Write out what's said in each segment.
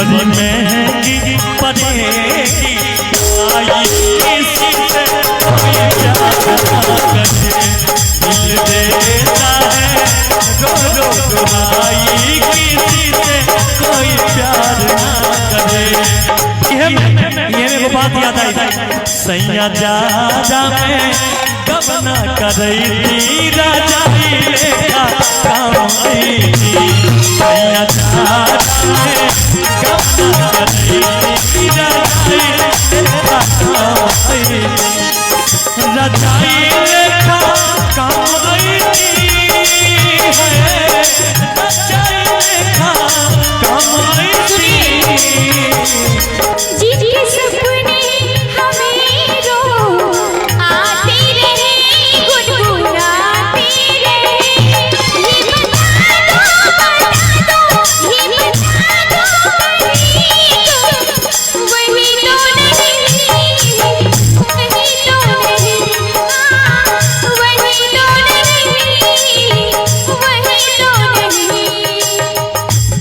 बड़ी महंगी पड़ेगी आई किसी से कोई प्यार ना करे, दिल देता है रो रो दुहाई किसी से कोई प्यार ना करे। ये मेरे को बात याद आई, सैया जा में कब ना करई थी राजा ही लेखा काम आई थी, सैया जा में कब ना करई थी राजा ही लेखा काम आई थी, राजा ही लेखा काम आई थी, राजा ही लेखा काम आई थी।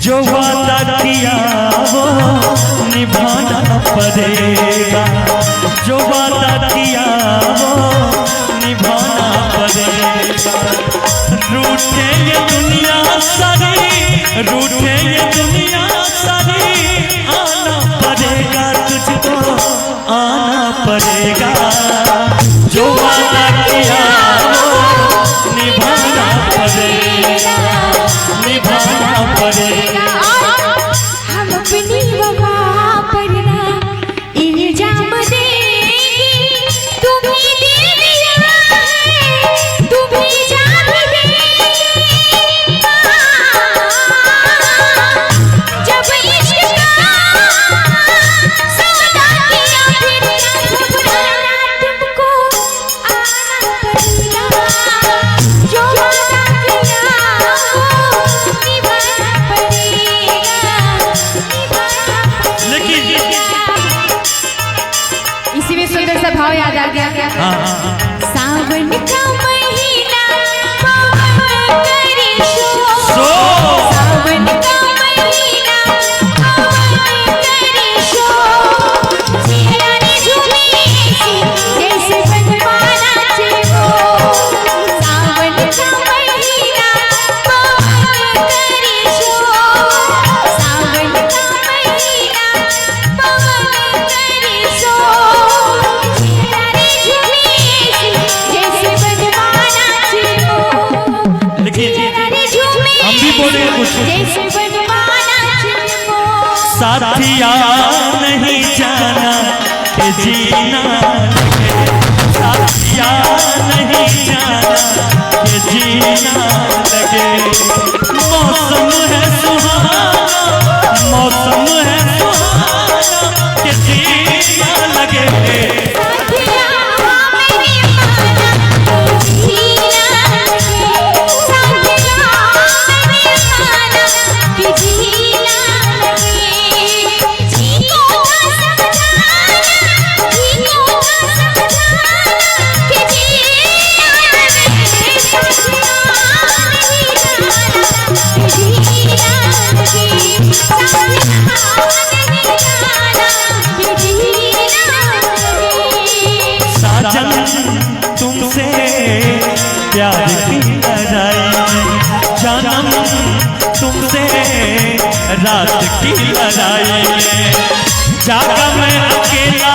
जो वादा किया वो निभाना पड़ेगा, जो वादा किया वो निभाना पड़ेगा, रूठे ये दुनिया सारी, रूठे ये दुनिया सारी, आना पड़ेगा तुझको, आना पड़ेगा, जो वादा किया वो निभाना पड़ेगा, निभाना पड़ेगा। हम अपनी वफा पर ना इल्जाम देंगे, तुम्हें दे दिया है तुम्हें जान देंगे, जब इश्क का सौदा किया फिर घबराना तुमको आना पड़ेगा, जो वादा किया वो निभाना पड़ेगा, लेकिन इसी में सुंदर सा भाव याद आ गया। सावन का महीना पवन करे शोर, सावन का महीना पवन करे शोर, चेहरा ने झूमे जैसे बनवाना चेहो, सावन का महीना पवन करे शोर, सावन का महीना पवन करे शोर, चेहरा ने झूमे जैसे बनवाना चेहो, चेहरा ने झूमे हम भी बोले कुछ, जैसे बनवाना चेहो। साथिया नहीं जाना कि जीना लगे, साथिया नहीं जाना कि जीना लगे, मौसम है सुहाना, मौसम है सुहाना कि जीना लगे, साथिया मेरी माना जीना लगे, साथिया मेरी माना कि जीना लगे, जीनो का समझाना, जीनो का समझाना कि जीना लगे, साथिया मेरी माना कि जीना लगे, साथिया मेरी माना कि जीना लगे। साजन तुमसे प्यार की लड़ाई में, जन्म तुमसे रात की लड़ाई में, जागा मैं अकेला